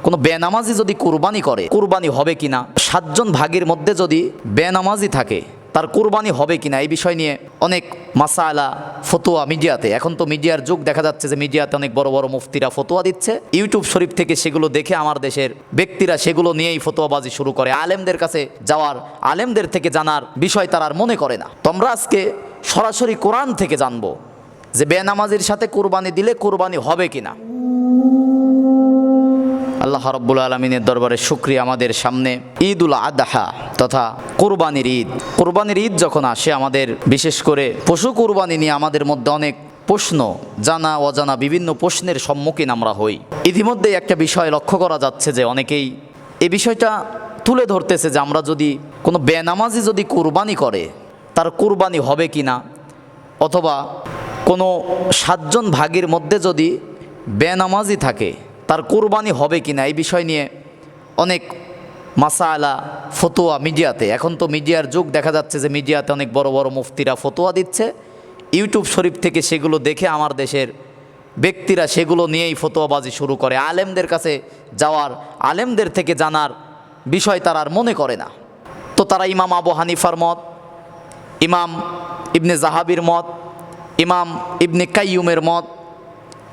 কোনো বেনামাজি যদি কুরবানি করে কুরবানি হবে কিনা, 7 জন ভাগের মধ্যে যদি বেনামাজি থাকে তার কুরবানি হবে কিনা, এই বিষয় নিয়ে অনেক মাসালা ফতোয়া মিডিয়াতে, এখন তো মিডিয়ার যুগ, দেখা যাচ্ছে যে মিডিয়াতে অনেক বড় বড় মুফতিরা ফতোয়া দিচ্ছে, ইউটিউব শরীফ থেকে সেগুলো দেখে আমার দেশের ব্যক্তিরা সেগুলো নিয়েই ফতোয়াবাজি শুরু করে। আলেমদের কাছে যাওয়ার, আলেমদের থেকে জানার বিষয় তারা আর মনে করে না। তোমরা আজকে সরাসরি কোরআন থেকে জানবো যে বেনামাজির সাথে কুরবানি দিলে কুরবানি হবে কিনা। আল্লাহ রাব্বুল আলামিনের দরবারে শুকরিয়া, আমাদের সামনে ঈদুল আদহা তথা কুরবানির ঈদ। কুরবানির ঈদ যখন আসে, আমাদের বিশেষ করে পশু কুরবানি নিয়ে আমাদের মধ্যে অনেক প্রশ্ন, জানা অজানা বিভিন্ন প্রশ্নের সম্মুখীন আমরা হই। ইতিমধ্যে একটা বিষয় লক্ষ্য করা যাচ্ছে যে অনেকেই এই বিষয়টা তুলে ধরতেছে যে আমরা যদি কোনো বেনামাজি যদি কুরবানি করে তার কুরবানি হবে কিনা, অথবা কোনো 7 জন ভাগের মধ্যে যদি বেনামাজি থাকে তার কুরবানি হবে কিনা, এই বিষয় নিয়ে অনেক মাসালা ফতোয়া মিডিয়াতে, এখন তো মিডিয়ার যুগ, দেখা যাচ্ছে যে মিডিয়াতে অনেক বড় বড় মুফতিরা ফতোয়া দিচ্ছে, ইউটিউব শরীফ থেকে সেগুলো দেখে আমার দেশের ব্যক্তিরা সেগুলো নিয়েই ফতোয়াবাজি শুরু করে। আলেমদের কাছে যাওয়ার, আলেমদের থেকে জানার বিষয় তারা আর মনে করে না। তো তারা ইমাম আবু হানিফার মত, ইমাম ইবনে জাহাবির মত, ইমাম ইবনে কাইয়ুমের মত,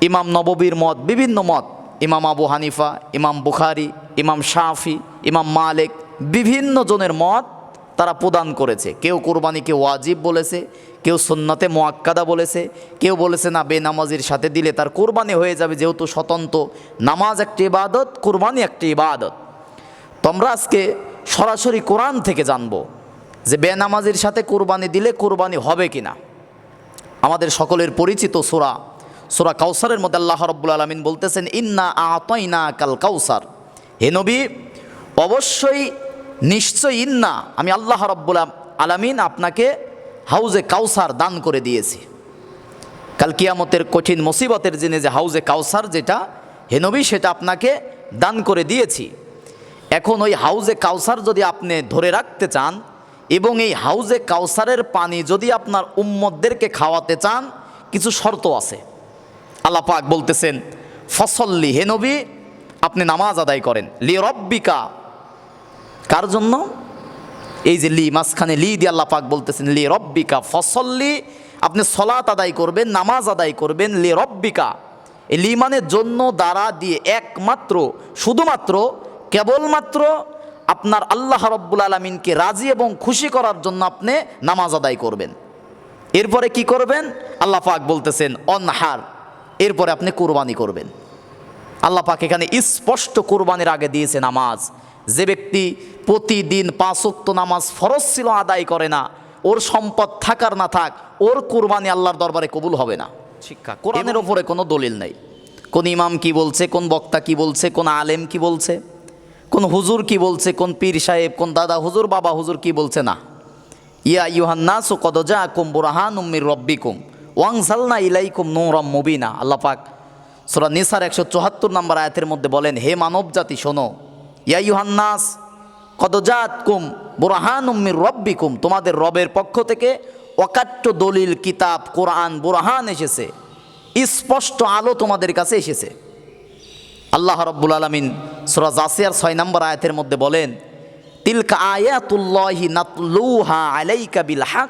ইমাম নববীর মত, বিভিন্ন মত, ইমাম আবু হানিফা, ইমাম বুখারি, ইমাম শাফি, ইমাম মালিক, বিভিন্ন জনের মত তারা প্রদান করেছে। কেউ কুরবানিকে ওয়াজিব বলেছে, কেউ সুন্নতে মুআক্কাদা বলেছে, কেউ বলেছে না বেনামাজির সাথে দিলে তার কুরবানি হয়ে যাবে, যেহেতু স্বতন্ত্র নামাজ একটি ইবাদত, কুরবানি একটি ইবাদত। তোমরা আজকে সরাসরি কোরআন থেকে জানবো যে বেনামাজির সাথে কুরবানি দিলে কুরবানি হবে কিনা। আমাদের সকলের পরিচিত সূরা কাউসারের মধ্যে আল্লাহ রাব্বুল আলামিন বলতেছেন, ইন্না আ'তাইনাকাল কাউসার, হে নবী অবশ্যই নিশ্চয়ই, ইন্না আমি আল্লাহ রাব্বুল আলামিন আপনাকে হাউজে কাউসার দান করে দিয়েছি। কাল কিয়ামতের কঠিন মুসিবতের দিনে যে হাউজে কাউসার যেটা, হে নবী সেটা আপনাকে দান করে দিয়েছি। এখন ওই হাউজে কাউসার যদি আপনি ধরে রাখতে চান এবং এই হাউজে কাউসারের পানি যদি আপনার উম্মতদেরকে খাওয়াতে চান, কিছু শর্ত আছে। আল্লাহ পাক বলতেছেন, ফসল্লি, হে নবী আপনি নামাজ আদায় করেন, লি রব্বিকা, কার জন্য? এই যে লি, মাঝখানে লি দিয়ে আল্লাহ পাক বলতেছেন লি রব্বিকা, ফসল্লি, আপনি সলাত আদায় করবেন, নামাজ আদায় করবেন, লি রব্বিকা, এই লি মানে জন্য, দ্বারা দিয়ে, একমাত্র, শুধুমাত্র, কেবলমাত্র আপনার আল্লাহ রাব্বুল আলামিনকে রাজি এবং খুশি করার জন্য আপনি নামাজ আদায় করবেন। এরপরে কি করবেন? আল্লাহ পাক বলতেছেন অনহার, এরপরে আপনি কুরবানি করবেন। আল্লাহ পাক এখানে স্পষ্ট কুরবানির আগে দিয়েছে নামাজ। যে ব্যক্তি প্রতিদিন 5 ওয়াক্ত নামাজ ফরজ ছিল আদায় করে না, ওর সম্পদ থাকার না থাক, ওর কুরবানি আল্লাহর দরবারে কবুল হবে না। শিক্ষা কোরআনের ওপরে কোনো দলিল নেই। কোন ইমাম কি বলছে, কোন বক্তা কি বলছে, কোন আলেম কি বলছে, কোন হুজুর কি বলছে, কোন পীর সাহেব, কোন দাদা হুজুর, বাবা হুজুর কি বলছে না। ইয়া আইয়ুহান নাসু কদ জাআকুম বুরহানুম মির রাব্বিকুম ওয়ানজালনা ইলাইকুম নূরাম মুবিনা। আল্লাহ পাক সূরা নিসার 174 নম্বর আয়াতের মধ্যে বলেন, হে মানব জাতি শোনো, ইয়া আইয়ুহান নাস কদ জাআকুম বুরহানুম মির রাব্বিকুম, তোমাদের রবের পক্ষ থেকে অকাট্য দলিল কিতাব কোরআন বুরহান এসেছে, স্পষ্ট আলো তোমাদের কাছে এসেছে। আল্লাহ রাব্বুল আলামিন সূরা জাসিয়ার 6 নম্বর আয়াতের মধ্যে বলেন, তিলকা আয়াতুল্লাহি নাতলুহা আলাইকা বিল হক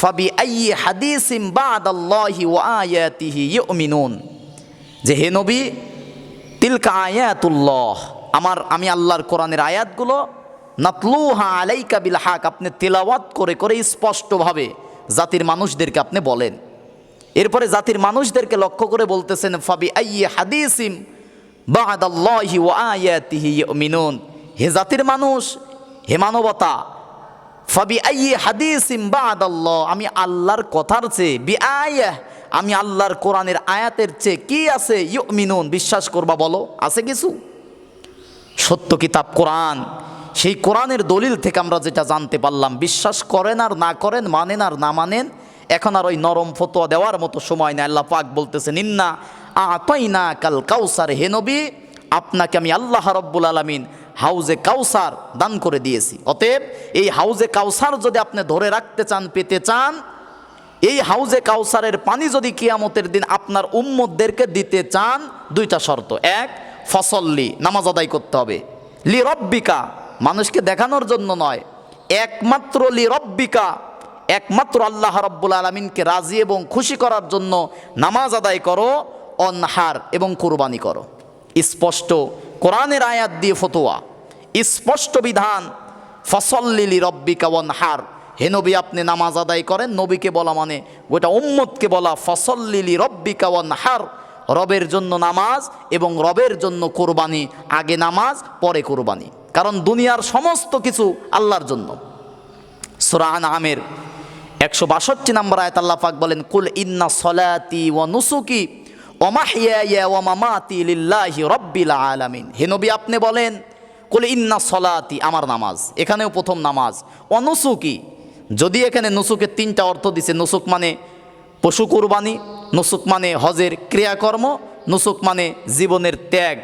ফাবিআইয়ি হাদিসিম বাদাল্লাহি ওয়া আয়াতিহি ইউমিনুন, যে হে নবী তিলকা আয়াতুল্লাহ, আমি আল্লাহর কোরআনের আয়াতগুলো, নাতলুহা আলাইকা বিল হক, আপনি তেলাওয়াত করে করে স্পষ্টভাবে জাতির মানুষদেরকে আপনি বলেন। এরপরে জাতির মানুষদেরকে লক্ষ্য করে বলতেছেন, ফাবিআইয়ি হাদিসিম বাদাল্লাহি ওয়া আয়াতিহি ইউমিনুন, হে জাতির মানুষ, হে মানবতা, ফাবিআইয়ি হাদিসিম বাদাল্লাহ, আমি আল্লাহর কথার চেয়ে, বিআয়াহ, আমি আল্লাহর কোরআনের আয়াতের চেয়ে কি আছে, ইউমিনুন, বিশ্বাস করবা বলো, আছে কিছু? সত্য কিতাব কোরআন, সেই কোরআনের দলিল থেকে আমরা যেটা জানতে পারলাম, বিশ্বাস করেন আর না করেন, মানেন আর না মানেন, এখন আর ওই নরম ফতোয়া দেওয়ার মতো সময় নেই। আল্লাহ পাক বলতেছেন, ইন্না আ'তাইনাকাল কাউসার, হে নবী আপনাকে আমি আল্লাহ রাব্বুল আলামিন হাউজে কাউসার দান করে দিয়েছি। অতএব এই হাউজে কাউসার যদি আপনি ধরে রাখতে চান, পেতে চান, এই হাউজে কাউসারের পানি যদি কিয়ামতের দিন আপনার উম্মতদেরকে দিতে চান, 2টা শর্ত। এক, ফসল্লি, নামাজ আদায় করতে হবে। লি রব্বিকা, মানুষকে দেখানোর জন্য নয়, একমাত্র লি রব্বিকা, একমাত্র আল্লাহ রাব্বুল আলামিনকে রাজি এবং খুশি করার জন্য নামাজ আদায় করো। অনহার, এবং কুরবানি করো। স্পষ্ট কোরআনের আয়াত দিয়ে ফতোয়া, স্পষ্ট বিধান। ফসল্লি লি রব্বিকা ওয়ানহার, হে নবী আপনি নামাজ আদায় করেন। নবীকে বলা মানে গোটা উম্মতকে বলা, ফসল্লি লি রব্বিকা ওয়ানহার, রবের জন্য নামাজ এবং রবের জন্য কোরবানি। আগে নামাজ, পরে কোরবানি, কারণ দুনিয়ার সমস্ত কিছু আল্লাহর জন্য। সূরা আনআমের 162 নম্বর আয়াত আল্লাহ পাক বলেন, কুল ইন্না সলাতি ওয়া নুসুকি ওয়া মাহইয়ায়া ওয়া মামাতি লিল্লাহি রাব্বিল আলামিন। হে নবী আপনি বলেন, কুল ইন্না সলাতি, আমার নামাজ, এখানেও প্রথম নামাজ। ওয়া নুসুকি, যদি এখানে নুসুকের 3টা অর্থ দিছে, নুসুক মানে পশু কুরবানি, নুসুক মানে হজের ক্রিয়াকর্ম, নুসুক মানে জীবনের ত্যাগ,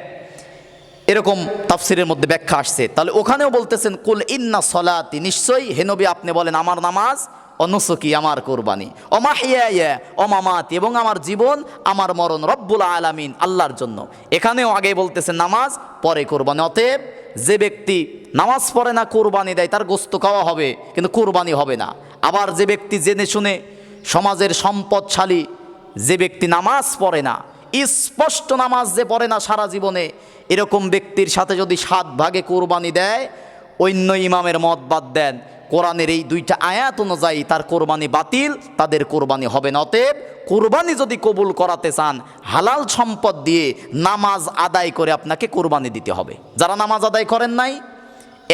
এরকম তাফসিরের মধ্যে ব্যাখ্যা আসছে। তাহলে ওখানেও বলতেছেন কুল ইন্না সলাতি, নিশ্চয়ই হে নবী আপনি বলেন আমার নামাজ, অনুসুকি আমার কোরবানি, অমাহিয়া অমামাতি, এবং আমার জীবন আমার মরণ রব্বুল আলামিন আল্লাহর জন্য। এখানেও আগে বলতেছেন নামাজ, পরে কোরবানি। অতএব যে ব্যক্তি নামাজ পড়ে না, কোরবানি দেয়, তার গোস্ত খাওয়া হবে কিন্তু কোরবানি হবে না। আবার যে ব্যক্তি জেনে শুনে সমাজের সম্পদশালী, যে ব্যক্তি নামাজ পড়ে না, স্পষ্ট নামাজ যে পড়ে না সারা জীবনে, এরকম ব্যক্তির সাথে যদি 7 ভাগে কোরবানি দেয়, অন্য ইমামের মত বাদ দেন, কোরআনের এই 2টা আয়াত অনুযায়ী তার কোরবানি বাতিল, তাদের কোরবানি হবে না। অতএব কোরবানি যদি কবুল করাতে চান, হালাল সম্পদ দিয়ে নামাজ আদায় করে আপনাকে কোরবানি দিতে হবে। যারা নামাজ আদায় করেন নাই,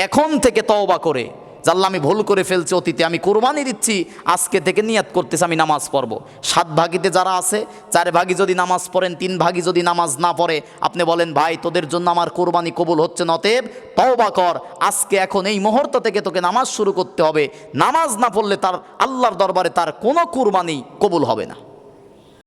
এখন থেকে তওবা করে, জাল্লা আমি ভুল করে ফেলছি অতীতে, আমি কোরবানি দিচ্ছি, আজকে থেকে নিয়াত করতেছি আমি নামাজ পড়ব। 7 ভাগিতে যারা আছে, 4 ভাগই যদি নামাজ পড়েন, 3 ভাগই যদি নামাজ না পড়ে, আপনি বলেন ভাই তোদের জন্য আমার কোরবানি কবুল হচ্ছে না, অতএব তওবা কর, আজকে এখন এই মুহূর্ত থেকে তোকে নামাজ শুরু করতে হবে। নামাজ না পড়লে তার আল্লাহর দরবারে তার কোনো কোরবানি কবুল হবে না।